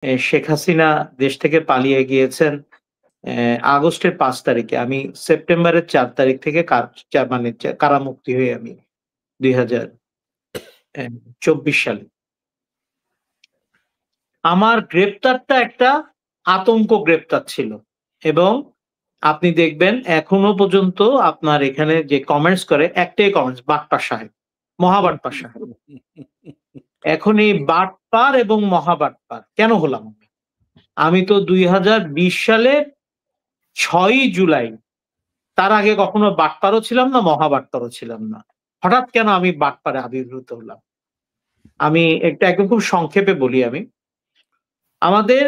শেখ হাসিনা দেশ থেকে পালিয়ে গিয়েছেন আগস্টের ৫ তারিখে। আমি সেপ্টেম্বরের ৪ তারিখ থেকে মানে কারামুক্তি হই আমি ২০২৪ সালে। আমার গ্রেপ্তারটা একটা আতঙ্ক গ্রেপ্তার ছিল এবং আপনি দেখবেন এখনো পর্যন্ত আপনার এখানে যে কমেন্টস করে একটাই কমেন্টস, "বাটপার সাহেব, মহা বাটপার সাহেব।" এখন এই বাটপার এবং মহা বাটপার কেন হলাম আমি? আমি তো ২০২০ সালের ৬ই জুলাই, তার আগে কখনো বাটপারও ছিলাম না, মহা বাটপারও ছিলাম না। হঠাৎ কেন আমি বাটপারে আবির্ভূত হলাম? আমি একটা একদম খুব সংক্ষেপে বলি আমি। আমাদের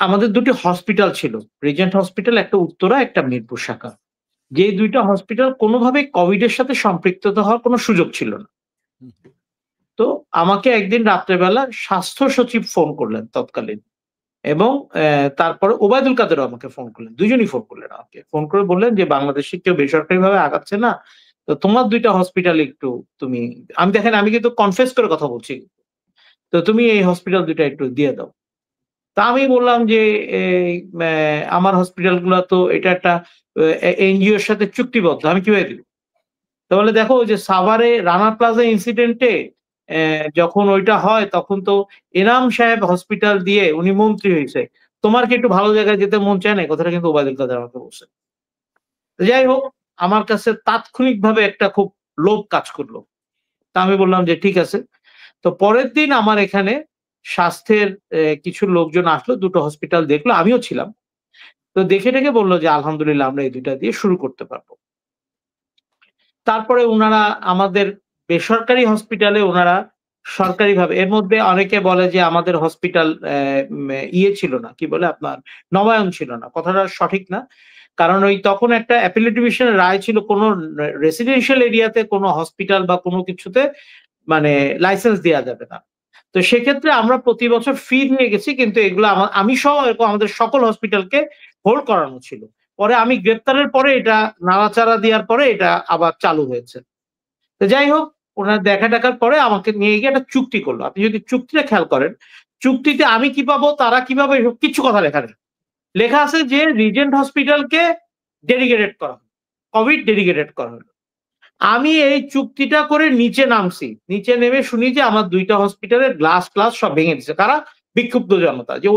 আমাদের ২ টি হসপিটাল ছিল। রিজেন্ট হসপিটাল, একটা উত্তরা, একটা মিরপুর শাখা। যে ২ টা হসপিটাল কোনভাবেই কোভিড এর সাথে সম্পৃক্ততা হওয়ার কোন সুযোগ ছিল না। তো আমাকে একদিন রাত্রেবেলা স্বাস্থ্য সচিব ফোন করলেন তৎকালীন এবং তারপরে ওবায়দুল কাদেরও আমাকে ফোন করলেন। ২ জনই ফোন করলেন আমাকে। ফোন করে বললেন যে, "বাংলাদেশে কেউ বেসরকারিভাবে আগাচ্ছে না। তো তোমার ২ টা হসপিটাল একটু তুমি" আমি দেখেন আমি কিন্তু কনফেস করে কথা বলছি। "তো তুমি এই হসপিটাল ২ টা একটু দিয়ে দাও।" তা আমি বললাম যে, এই "অ্যা আমার হসপিটাল গুলা তো এটা একটা এনজিও এর সাথে চুক্তিবদ্ধ। আমি কিভাবে দিব?" তো বলে, "দেখো ওই যে সাভারে রানা প্লাজা ইনসিডেন্টে যখন ওইটা হয় তখন তো এনাম সাহেব হসপিটাল দিয়ে উনি মন্ত্রী হইছে। তোমার কি একটু ভালো জায়গায় যেতে মন চায় না?" এই কথাটা কিন্তু ওবায়দুল কাদের আমাকে বলছে। তো যাই হোক, আমার কাছে তাৎক্ষণিকভাবে একটা খুব লোভ কাজ করলো। তা আমি বললাম যে, "ঠিক আছে।" তো পরের দিন আমার এখানে স্বাস্থ্যের কিছু লোকজন আসলো, ২ টো হসপিটাল দেখলো, আমিও ছিলাম। তো দেখে বলল যে, "আলহামদুলিল্লাহ আমরা এই ২ টা দিয়ে শুরু করতে পারব।" তারপরে উনারা আমাদের বেসরকারি হসপিটালে উনারা সরকারিভাবে, এর মধ্যে অনেকে বলে যে আমাদের হসপিটাল ইয়ে ছিল না, কি বলে আপনার নবায়ন ছিল না। কথাটা সঠিক না। কারণ ওই তখন একটা অ্যাপিলেট ডিভিশনের রায় ছিল কোন রেসিডেন্সিয়াল এরিয়াতে কোন হসপিটাল বা কোন কিছুতে মানে লাইসেন্স দেয়া যাবে না। তো সেক্ষেত্রে আমরা প্রতি বছর ফি দিয়ে গেছি, কিন্তু এগুলো আমি সহ এরকম আমাদের সকল হসপিটালকে হোল্ড করানো ছিল। পরে আমি গ্রেপ্তারের পরে এটা নাড়াচাড়া দেওয়ার পরে এটা আবার চালু হয়েছে। তো যাই হোক, উনার দেখা-টেখার পরে আমাকে নিয়ে গিয়ে একটা চুক্তি করল। আপনি যদি চুক্তিটা খেয়াল করেন, চুক্তিতে আমি কি পাবো, তারা কি পাবে, এসব কিচ্ছু কথা লেখা নেই। লেখা আছে যে রিজেন্ট হসপিটালকে ডেডিকেটেড করা হলো। কোভিড ডেডিকেটেড করা হলো। আমি এই চুক্তিটা করে নিচে নামছি। নিচে নেমে শুনি যে আমার ২ টা হসপিটালের গ্লাস-ট্লাস সব ভেঙে দিছে। কারা? বিক্ষুব্ধ জনতা। যে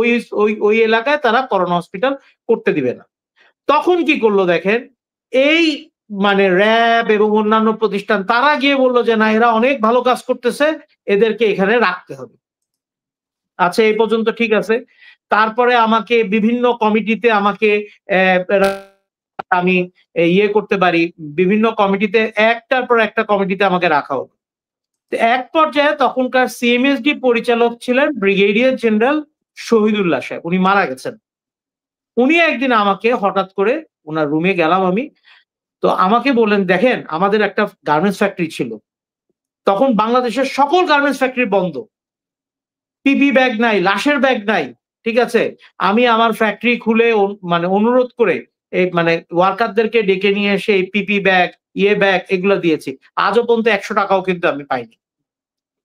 ওই এলাকায় তারা করোনা হসপিটাল করতে দিবে না। তখন কি করল দেখেন, এই মানে র‍্যাব এবং অন্যান্য প্রতিষ্ঠান তারা গিয়ে বলল যে, "না, এরা অনেক ভালো কাজ করতেছে, এদেরকে এখানে রাখতে হবে।" আচ্ছা, এই পর্যন্ত ঠিক আছে। তারপরে আমাকে বিভিন্ন কমিটিতে আমাকে অ্যা আমি ইয়ে করতে পারি। বিভিন্ন কমিটিতে একটার পর একটা কমিটিতে আমাকে রাখা হলো। তো এক পর্যায়ে তখনকার সিএমএসডি পরিচালক ছিলেন ব্রিগেডিয়ার জেনারেল শহীদুল্লাহ সাহেব। উনি মারা গেছেন। উনি একদিন আমাকে হঠাৎ করে, উনার রুমে গেলাম আমি। তো আমাকে বললেন, "দেখেন আমাদের একটা গার্মেন্টস ফ্যাক্টরি ছিল। তখন বাংলাদেশের সকল গার্মেন্টস ফ্যাক্টরি বন্ধ। পিপি ব্যাগ নাই, লাশের ব্যাগ নাই। ঠিক আছে? আমি আমার ফ্যাক্টরি খুলে মানে অনুরোধ করে মানে ওয়ার্কারদেরকে ডেকে নিয়ে এসে এই পিপি ব্যাগ, ব্যাগ এগুলো দিয়েছি। আজও পর্যন্ত ৳১০০ কিন্তু আমি পাইনি।"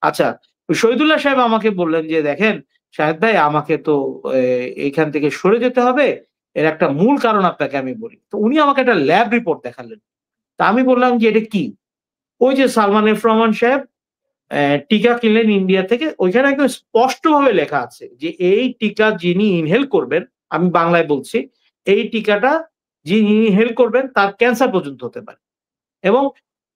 আচ্ছা, শহীদুল্লাহ সাহেব আমাকে বললেন যে, "দেখেন শাহেদ ভাই, আমাকে তো এইখান থেকে সরে যেতে হবে। এর একটা মূল কারণ আপনাকে আমি বলি।" তো উনি আমাকে একটা ল্যাব রিপোর্ট দেখালেন। তা আমি বললাম যে, "এটা কি?" ওই যে সালমান এফ রহমান সাহেব টিকা কিনলেন ইন্ডিয়া থেকে। ওইখানে একদম স্পষ্টভাবে লেখা আছে যে, এই টিকা যিনি ইনহেল করবেন, আমি বাংলায় বলছি, এই টিকাটা যিনি ইনহেল করবেন তার ক্যান্সার পর্যন্ত হতে পারে এবং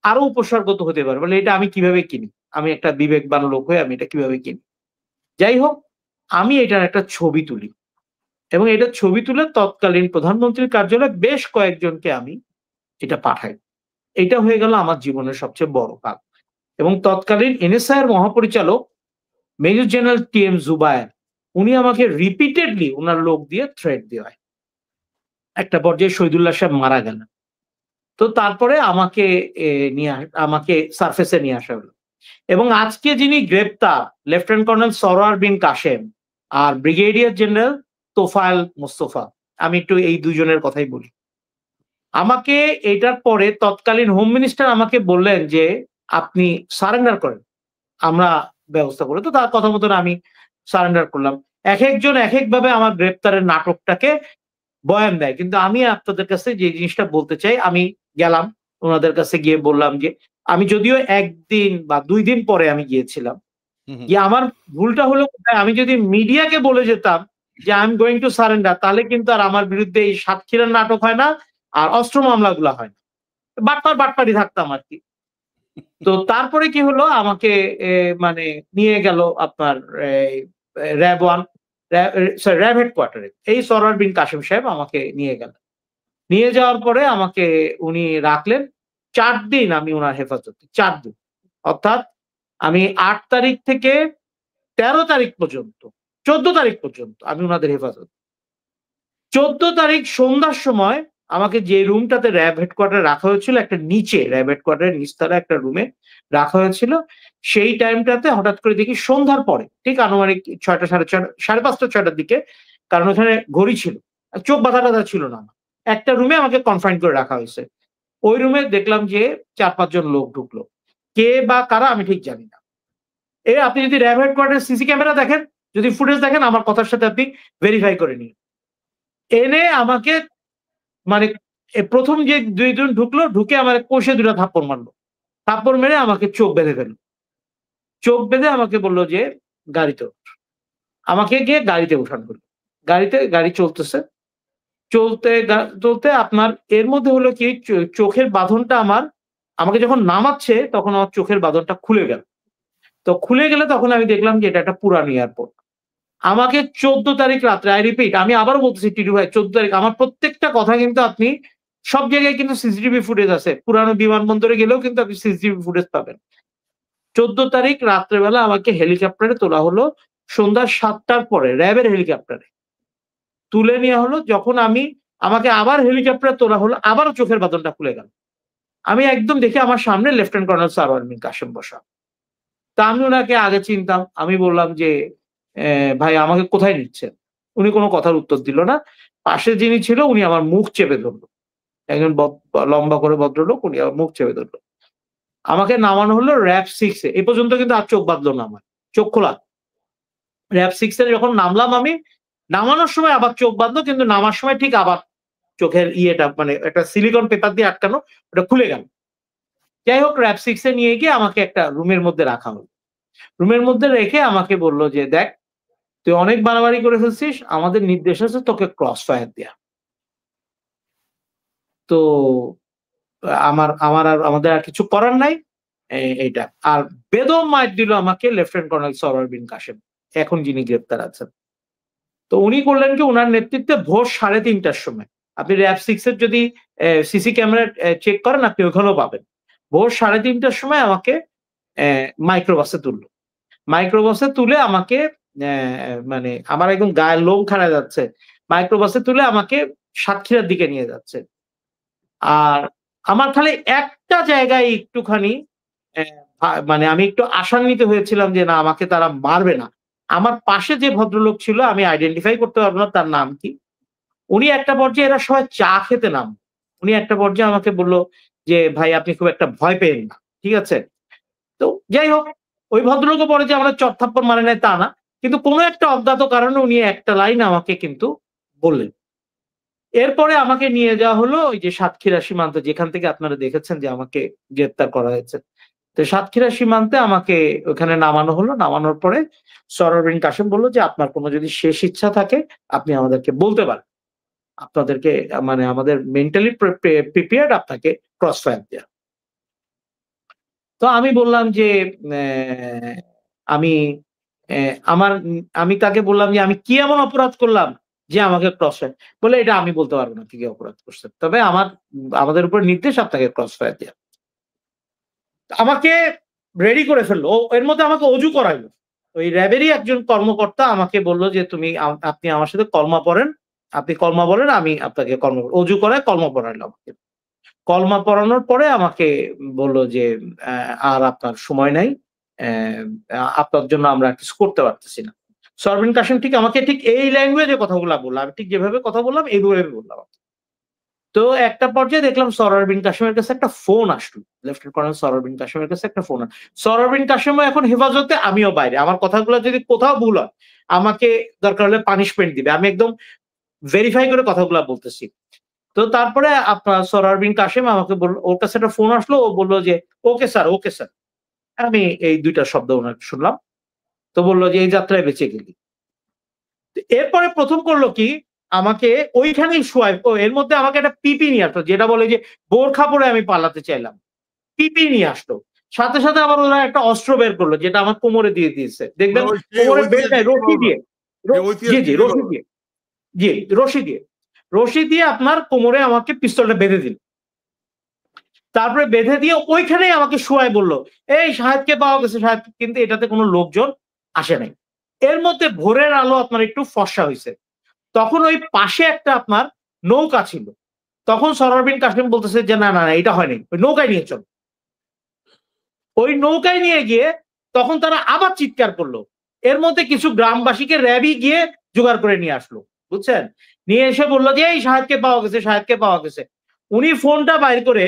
আরো উপসর্গ তো হতে পারে। বলে, "এটা আমি কিভাবে কিনি? আমি একটা বিবেকবান লোক হয়ে আমি এটা কিভাবে কিনি?" যাই হোক, আমি এটার একটা ছবি তুলি এবং এটার ছবি তুলে তৎকালীন প্রধানমন্ত্রীর কার্যালয়ে বেশ কয়েকজনকে আমি এটা পাঠাই। এটা হয়ে গেল আমার জীবনের সবচেয়ে বড় কাজ। এবং তৎকালীন এনএসআই এর মহাপরিচালক major general T M Zubayer, উনি আমাকে রিপিটেডলি উনার লোক দিয়ে থ্রেট দেওয়ায়। একটা পর্যায়ে শহীদুল্লাহ সাহেব মারা গেলেন। তো তারপরে আমাকে এ নিয়ে আমাকে সারফেসে নিয়ে আসা হলো। এবং আজকে যিনি গ্রেপ্তার, লেফটেন্যান্ট কর্নেল সরওয়ার বিন কাসেম আর ব্রিগেডিয়ার জেনারেল তোফায়েল মোস্তফা। আমি একটু এই ২ জনের কথাই বলি। আমাকে এটার পরে তৎকালীন হোম মিনিস্টার আমাকে বললেন যে, "আপনি সারেন্ডার করেন। আমরা ব্যবস্থা করব।" তো তার কথা মতন আমি সারেন্ডার করলাম। এক একজন এক একভাবে আমার গ্রেপ্তারের নাটকটাকে বয়ান দেয়। কিন্তু আমি আপনাদের কাছে যে জিনিসটা বলতে চাই, আমি গেলাম ওনাদের কাছে গিয়ে বললাম যে আমি যদিও ১ দিন বা ২ দিন পরে আমি গিয়েছিলাম। আমার ভুলটা হলো কোথায়, আমি যদি মিডিয়াকে বলে যেতাম যে I am going to surrender, তাহলে কিন্তু আর আমার বিরুদ্ধে এই সাতক্ষীরার নাটক হয় না, আর অস্ত্র মামলাগুলা হয় না। বাটপারি থাকতাম আরকি। তো তারপরে কি হলো, আমাকে মানে নিয়ে গেল আপনার এই র‍্যাব 1 সরি র‍্যাব হেডকোয়ার্টারে। এই সরওয়ার বিন কাসেম সাহেব আমাকে নিয়ে গেলেন। নিয়ে যাওয়ার পরে আমাকে উনি রাখলেন। ৪ দিন আমি উনার হেফাজতে। ৪ দিন। অর্থাৎ আমি ৮ তারিখ থেকে ১৩ তারিখ পর্যন্ত, ১৪ তারিখ পর্যন্ত আমি উনাদের হেফাজতে। ১৪ তারিখ সন্ধ্যার সময় আমাকে যে রুমটাতে র‍্যাব হেডকোয়ার্টারে রাখা হয়েছিল, একটা নিচে র‍্যাব হেডকোয়ার্টারের নিচতলায় একটা রুমে রাখা হয়েছিল। সেই টাইমটাতে হঠাৎ করে দেখি সন্ধ্যার পরে, ঠিক আনুমানিক ৬টা ৫:৩০ ৬টার দিকে, কারণ ওখানে ঘড়ি ছিল। চোখ বাঁধা-টাধা ছিল না আমার। একটা রুমে আমাকে কনফাইন করে রাখা হয়েছে। ওই রুমে দেখলাম যে ৪-৫ জন লোক ঢুকলো। কে বা কারা আমি ঠিক জানি না। আপনি যদি র‍্যাব হেডকোয়ার্টারের সিসি ক্যামেরা দেখেন, যদি ফুটেজ দেখেন, আমার কথার সাথে আপনি ভেরিফাই করে নিন। এনে আমাকে মানে ১ম যে ২ জন ঢুকলো, ঢুকে আমার কষে ২ টা থাপ্পড় মারল। থাপ্পড় মেরে আমাকে চোখ বেঁধে ফেলল। চোখ বেঁধে আমাকে বলল যে, "গাড়িতে ওঠ।" আমাকে গিয়ে গাড়িতে উঠানো হলো। গাড়ি চলতেছে। চলতে আপনার এর মধ্যে হলো কি, চোখের বাঁধনটা আমাকে যখন নামাচ্ছে তখন আমার চোখের বাঁধনটা খুলে গেল। তো খুলে গেলে তখন আমি দেখলাম যে এটা একটা পুরান এয়ারপোর্ট। আমাকে ১৪ তারিখ রাত্রে, I repeat, আমি আবারও বলতেছি টিটু ভাই, ১৪ তারিখ আমার প্রত্যেকটা কথা কিন্তু আপনি সব জায়গায় কিন্তু সিসিটিভি ফুটেজ আছে। পুরানো বিমানবন্দরে গেলেও কিন্তু আপনি সিসিটিভি ফুটেজ পাবেন। ১৪ তারিখ রাত্রেবেলা আমাকে হেলিকপ্টারে তোলা হলো সন্ধ্যা ৭ টার পরে র‍্যাবের হেলিকপ্টারে। তুলে নেয়া হলো। যখন আমাকে আবার হেলিকপ্টারে তোলা হলো, আবারও চোখের বাঁধনটা খুলে গেল। আমি একদম দেখি আমার সামনে লেফটেন্যান্ট কর্নেল সারওয়ার বিন কাসেম বসা। তা আমি উনাকে আগে চিনতাম। আমি বললাম যে, ভাই আমাকে কোথায় নিচ্ছেন?" উনি কোন কথার উত্তর দিল না। পাশে যিনি ছিল উনি আমার মুখ চেপে ধরল। একজন লম্বা করে ভদ্রলোক, উনি আমার মুখ চেপে ধরল। আমাকে নামানো হলো র‍্যাব 6 এ। এ পর্যন্ত কিন্তু আর চোখ বাঁধল না আমার। চোখ খোলা। র‍্যাব 6 এ যখন নামলাম আমি, নামানোর সময় আবার চোখ বাঁধলো, কিন্তু নামার সময় ঠিক আবার চোখের ইয়েটা মানে একটা সিলিকন পেপার দিয়ে আটকানো, ওটা খুলে গেল। যাই হোক, র‍্যাব 6 এ নিয়ে গিয়ে আমাকে একটা রুমের মধ্যে রাখা হলো। রুমের মধ্যে রেখে আমাকে বলল যে, "দেখ, তুই অনেক বাড়াবাড়ি করে ফেলছিস। আমাদের নির্দেশ আছে তোকে ক্রস ফায়ার দেয়া।" তো আমাদের আর কিছু করার নাই। এইটা। আর বেদম মাইর দিল আমাকে লেফটেন্যান্ট কর্নেল সরওয়ার বিন কাসেম। এখন যিনি গ্রেপ্তার আছেন। তো উনি করলেন কি, উনার নেতৃত্বে ভোর ৩:৩০ টার সময়, আপনি র‍্যাব 6 এর যদি সিসি ক্যামেরা চেক করেন, আপনি ওখানেও পাবেন। ভোর ৩:৩০ টার সময় আমাকে মাইক্রোবাসে তুলল। মাইক্রোবাসে তুলে আমাকে মানে আমার একদম গায়ের লোম খাড়া যাচ্ছে। মাইক্রোবাসে তুলে আমাকে সাতক্ষীরার দিকে নিয়ে যাচ্ছে। আর আমার খালি একটা জায়গায় একটুখানি অ্যা মানে আমি একটু আশান্বিত হয়েছিলাম যে না, আমাকে তারা মারবে না। আমার পাশে যে ভদ্রলোক ছিল, আমি আইডেন্টিফাই করতে পারব না তার নাম কি। উনি একটা পর্যায়ে, এরা সবাই চা খেতে নামলো। উনি একটা পর্যায়ে আমাকে বলল যে, "ভাই আপনি খুব একটা ভয় পেয়েন না।" ঠিক আছে? তো যাই হোক, ওই ভদ্রলোকও পরে যে আমাদের চড়-থাপ্পড় মারে নাই তা না। কিন্তু কোন একটা অজ্ঞাত কারণে উনি একটা লাইন আমাকে কিন্তু বললেন। এরপরে আমাকে নিয়ে যাওয়া হলো ওই যে সাতক্ষীরা সীমান্ত, যেখান থেকে আপনারা দেখেছেন যে আমাকে গ্রেপ্তার করা হয়েছে। তো সাতক্ষীরা সীমান্তে আমাকে ওখানে নামানো হলো। নামানোর পরে সরওয়ার বিন কাসেম বলল যে, "আপনার কোন যদি শেষ ইচ্ছা থাকে আপনি আমাদেরকে বলতে পারেন। আপনাদেরকে মানে আমাদের মেন্টালি প্রিপেয়ার্ড আপনাকে ক্রস ফায়ার দেয়া।" তো আমি বললাম যে, "অ্যা আমি আমি তাকে বললাম যে, "আমি কি এমন অপরাধ করলাম যে আমাকে ক্রস ফায়ার।" বলল, "এটা আমি বলতে পারব না কি অপরাধ করছেন। তবে আমাদের উপর নির্দেশ আপনাকে ক্রস ফায়ার দেয়া।" আমাকে রেডি করে ফেলল। এর মধ্যে আমাকে অজু করাইলো। ওই র‍্যাবেরই একজন কর্মকর্তা আমাকে বলল যে, "তুমি আপনি আমার সাথে কলমা পড়েন। আপনি কলমা বলেন, আমি আপনাকে অজু করায় কলমা পড়াইলো আমাকে। কলমা পড়ানোর পরে আমাকে বলল যে, "আর আপনার সময় নাই। আপনার জন্য আমরা কিছু করতে পারতেছি না।" সরবিন কাসেম ঠিক আমাকে ঠিক এই ল্যাঙ্গুয়েজে কথাগুলা বলল। আমি ঠিক যেভাবে কথা বললাম এইভাবে বললাম। তো একটা পর্যায়ে দেখলাম সরওয়ার বিন কাসেমের কাছে একটা ফোন আসলো, লেফটেন্যান্ট কর্নেল সরওয়ার বিন কাসেমের কাছে একটা ফোন। সরওয়ার বিন কাসেমও এখন হেফাজতে, আমিও বাইরে। আমার কথাগুলো যদি কোথাও ভুল হয় আমাকে দরকার হলে পানিশমেন্ট দিবে। আমি একদম ভেরিফাই করে কথাগুলো বলতেছি। তো তারপরে আপনার সরওয়ার বিন কাসেম আমাকে বলল, ওর কাছে একটা ফোন আসলো, ও বলল যে ওকে স্যার, ওকে স্যার। আমি এই ২ টা শব্দ ওনার শুনলাম। তো বলল যে এই যাত্রায় বেঁচে গেলি। এরপরে ১ম করলো কি, আমাকে ঐখানেই শোয়ায়, এর মধ্যে আমাকে একটা পিপি নিয়ে আসলো, যেটা বলে যে বোরখা পরে আমি পালাতে চাইলাম। পিপি নিয়ে আসলো। সাথে, সাথে আবার ওরা একটা অস্ত্র বের করলো, যেটা আমার কোমরে দিয়ে দিয়েছে। দেখবেন মানে ওই সেই কোমরে বেল্ট নাই, ঐতিহাসিক রশি বিমানবন্দর, দিয়ে। সেই জি, ঐতিহাসিক জি, রশি বিমানবন্দর। দিয়ে। জি, রশি দিয়ে। রশি দিয়ে আপনার কোমরে আমাকে পিস্তলটা বেঁধে দিল। তারপরে বেঁধে দিয়ে ওইখানেই আমাকে শোয়ায় বলল, "এই শাহেদকে পাওয়া গেছে, শাহেদ।" কিন্তু এটাতে কোনো লোকজন আসে নাই। এর মধ্যে ভোরের আলো আপনার একটু ফর্সা হইছে। তখন ওই পাশে একটা আপনার নৌকা ছিল। তখন সরওয়ার বিন কাসেম বলতেছে যে, "না, না, না, এটা হয়নি। ওই নৌকায় নিয়ে চল।" ওই নৌকায় নিয়ে গিয়ে তখন তারা আবার চিৎকার করলো। এর মধ্যে কিছু গ্রামবাসীকে র‍্যাবই গিয়ে জোগাড় করে নিয়ে আসলো। বুঝছেন? নিয়ে এসে বলল যে, "এই শাহেদকে পাওয়া গেছে, শাহেদকে পাওয়া গেছে।" উনি ফোনটা বাইর করে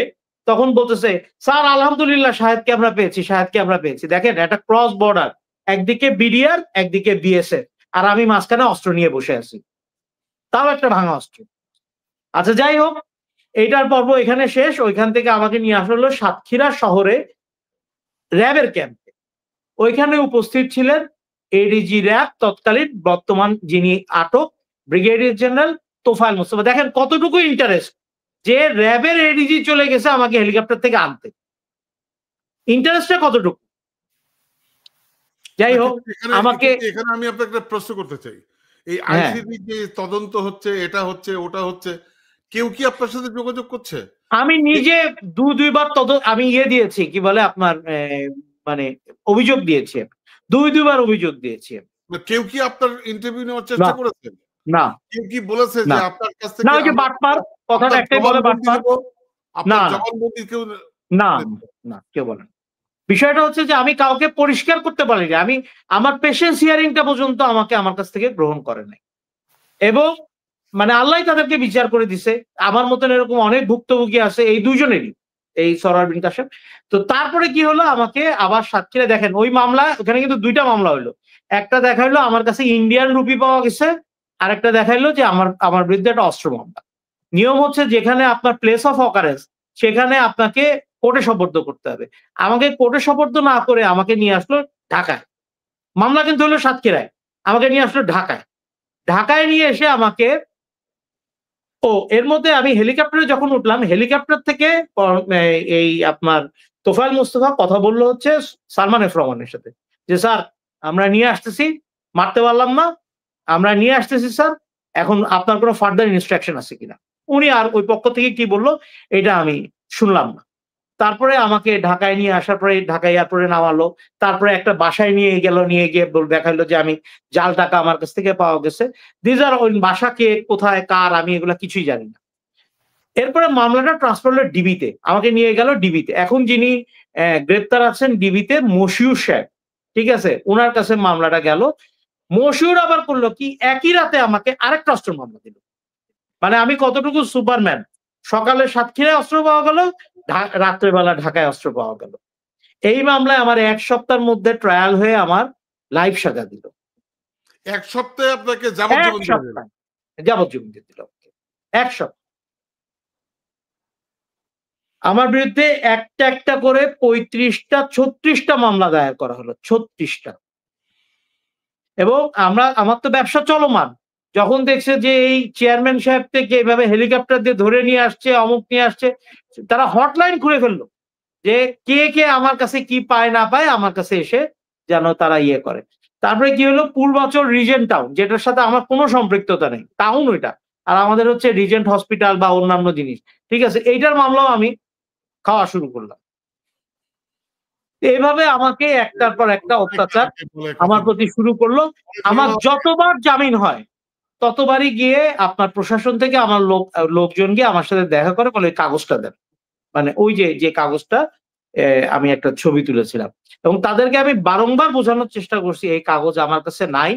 তখন বলতেছে, "স্যার আলহামদুলিল্লাহ শাহেদকে আমরা পেয়েছি, শাহেদকে আমরা পেয়েছি।" দেখেন একটা ক্রস বর্ডার। একদিকে বিডিআর, একদিকে বিএসএফ। আর আমি মাঝখানে অস্ত্র নিয়ে বসে আছি। তাও একটা ভাঙা অস্ত্র। আচ্ছা যাই হোক, এইটার পর্ব এখানে শেষ। ওইখান থেকে আমাকে নিয়ে আসা হলো সাতক্ষীরা শহরে র‍্যাবের ক্যাম্পে। ওইখানে উপস্থিত ছিলেন এডিজি র‍্যাব তৎকালীন, বর্তমান যিনি আটক ব্রিগেডিয়ার জেনারেল তোফায়েল মোস্তফা। দেখেন কতটুকু ইন্টারেস্ট যে র‍্যাবের এডিজি চলে গেছে আমাকে হেলিকপ্টার থেকে আনতে। ইন্টারেস্টটা কতটুকু? যাই হোক, আমাকে এখানে আমি আপনাকে একটা প্রশ্ন করতে চাই। এই হ্যাঁ, আইসিডি যে তদন্ত হচ্ছে, এটা হচ্ছে, ওটা হচ্ছে, কেউ কি আপনার সাথে যোগাযোগ করছে? আমি নিজে ২ বার আমি দিয়েছি, কি বলে আপনার মানে অভিযোগ দিয়েছি। ২ বার অভিযোগ দিয়েছি। কেউ কি আপনার ইন্টারভিউ নেওয়ার না, চেষ্টা করেছে? না, কেউ কি বলেছে যে না। আপনার কাছ না, থেকে ওই যে আমরা বাটপার, কথাটা আপনার একটাই বলে জবানবন্দি বাটপার। নেব, না, আপনার না, জবানবন্দি কেউ না, শুনেছে? না, কেউ বলে না। বিষয়টা হচ্ছে যে আমি কাউকে পরিষ্কার করতে পারিনি। আমার পেশেন্স হিয়ারিং টা পর্যন্ত আমাকে আমার কাছ থেকে গ্রহণ করে নাই। এবং মানে আল্লাহই তাদেরকে বিচার করে দিছে। আমার মতন এরকম অনেক ভুক্তভোগী আছে, এই ২ জনেরই। এই সরওয়ার বিন কাসেম। তো তারপরে কি হলো, আমাকে আবার সাতক্ষীরা, দেখেন ওই মামলা, ওখানে কিন্তু ২ টা মামলা হইলো। একটা দেখাইলো আমার কাছে ইন্ডিয়ান রুপি পাওয়া গেছে। আরেকটা দেখাইলো যে আমার বিরুদ্ধে একটা অস্ত্র মামলা। নিয়ম হচ্ছে যেখানে আপনার প্লেস অফ অকারেন্স সেখানে আপনাকে কোর্টে সোপর্দ করতে হবে। আমাকে কোর্টে সোপর্দ না করে আমাকে নিয়ে আসলো ঢাকায়। মামলা কিন্তু হলো সাতক্ষীরায়। আমাকে নিয়ে আসলো ঢাকায়। ঢাকায় নিয়ে এসে আমাকে, এর মধ্যে আমি হেলিকপ্টারে যখন উঠলাম, হেলিকপ্টার থেকে প এ এই আপনার তোফায়েল মোস্তফা কথা বলল হচ্ছে সালমান এফ রহমানের সাথে। যে, "স্যার আমরা নিয়ে আসতেছি, মারতে পারলাম না। আমরা নিয়ে আসতেছি স্যার। এখন আপনার কোন ফার্দার ইনস্ট্রাকশন আছে কিনা?" উনি আর ওই পক্ষ থেকে কি বলল এটা আমি শুনলাম না। তারপরে আমাকে ঢাকায় নিয়ে আসার পরে ঢাকা এয়ারপোর্টে নামালো। তারপরে একটা বাসায় নিয়ে গেল। নিয়ে গিয়ে দেখাইলো যে আমি জাল টাকা আমার কাছ থেকে পাওয়া গেছে। these are ওই বাসা কে, কোথায়, কার, আমি এগুলা কিছুই জানি না। এরপরে মামলাটা ট্রান্সফার হলো ডিবিতে। আমাকে নিয়ে গেল ডিবিতে। এখন যিনি গ্রেপ্তার আছেন ডিবিতে, মশিউর সাহেব। ঠিক আছে? উনার কাছে মামলাটা গেল। মশিউর আবার করল কি, একই রাতে আমাকে আরেকটা অস্ত্র মামলা দিল। মানে আমি কতটুকু সুপারম্যান। সকালে সাতক্ষীরায় অস্ত্র পাওয়া গেল, রাত্রেবেলা ঢাকায় অস্ত্র পাওয়া গেল। এই মামলায় আমার ১ সপ্তাহের মধ্যে ট্রায়াল হয়ে আমার লাইফ সাজা দিল। ১ সপ্তাহে আপনাকে ১ যাবজ্জীবন দিয়ে দিল। সপ্তাহ যাবজ্জীবন দিয়ে দিল। ১ সপ্তাহ। আমার বিরুদ্ধে একটা করে ৩৫টা ৩৬টা মামলা দায়ের করা হলো। ৩৬টা। এবং আমার তো ব্যবসা চলমান। যখন দেখছে যে এই চেয়ারম্যান সাহেব থেকে এভাবে হেলিকপ্টার দিয়ে ধরে নিয়ে আসছে, অমুক নিয়ে আসছে, তারা হটলাইন খুলে ফেলল। যে কে আমার কাছে কি পায় না পায় আমার কাছে এসে যেন তারা ইয়ে করে। তারপরে কি হলো, পূর্বাচল রিজেন্ট টাউন, যেটার সাথে আমার কোনো সম্পৃক্ততা নেই। টাউন ওইটা। আর আমাদের হচ্ছে রিজেন্ট হসপিটাল বা অন্যান্য জিনিস। ঠিক আছে? এইটার মামলাও আমি খাওয়া শুরু করলাম। এভাবে আমাকে একটার পর একটা অত্যাচার আমার প্রতি শুরু করলো। আমার যতবার জামিন হয় ততবারই গিয়ে আপনার প্রশাসন থেকে আমার লোকজন গিয়ে আমার সাথে দেখা করে, বলে কাগজটা দেন। মানে ওই যে কাগজটা আমি একটা ছবি তুলেছিলাম। এবং তাদেরকে আমি বারংবার বোঝানোর চেষ্টা করছি এই কাগজ আমার কাছে নাই।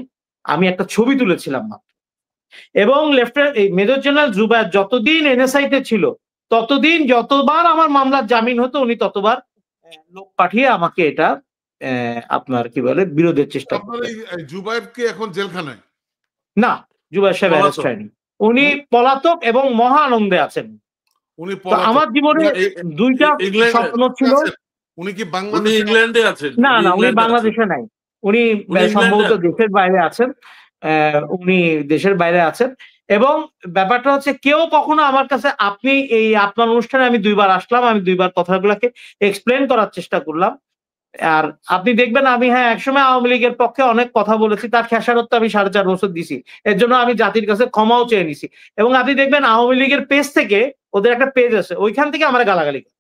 আমি একটা ছবি তুলেছিলাম মাত্র। এবং লেফটেন্যান্ট মেজর জেনারেল জুবায়ের যতদিন এনএসআই তে ছিল ততদিন যতবার আমার মামলার জামিন হতো উনি ততবার লোক পাঠিয়ে আমাকে এটা আপনার কি বলে বিরোধের চেষ্টা আপনার করতেন। এই জুবায়ের কি এখন জেলখানায়? না, জুবায়ের সাহেব অ্যারেস্ট পলাতক। হয়নি, উনি পলাতক এবং মহা আনন্দে আছেন। উনি তো পলাতক। আমার জীবনে দুইটা ইংল্যান্ডে স্বপ্ন ছিল। আছেন? উনি কি উনি বাংলাদেশে ইংল্যান্ডে আছেন। না উনি না, উনি ইংল্যান্ডে আছেন। বাংলাদেশে নাই, উনি উনি ইংল্যান্ডে সম্ভবত আছেন। দেশের বাইরে আছেন। উনি দেশের বাইরে আছেন এবং ব্যাপারটা হচ্ছে কেউ কখনো আমার কাছে, আপনি এই আপনার অনুষ্ঠানে আমি 2 বার আসলাম, আমি 2 বার কথাগুলোকে এক্সপ্লেন করার চেষ্টা করলাম। আর আপনি দেখবেন আমি একসময় আওয়ামী লীগের পক্ষে অনেক কথা বলেছি, তার খেসারত আমি 4.5 বছর দিছি। এর জন্য আমি জাতির কাছে ক্ষমাও চেয়ে নিছি। এবং আপনি দেখবেন আওয়ামী লীগের পেজ থেকে, ওদের একটা পেজ আছে, ওইখান থেকে আমার গালাগালি করে।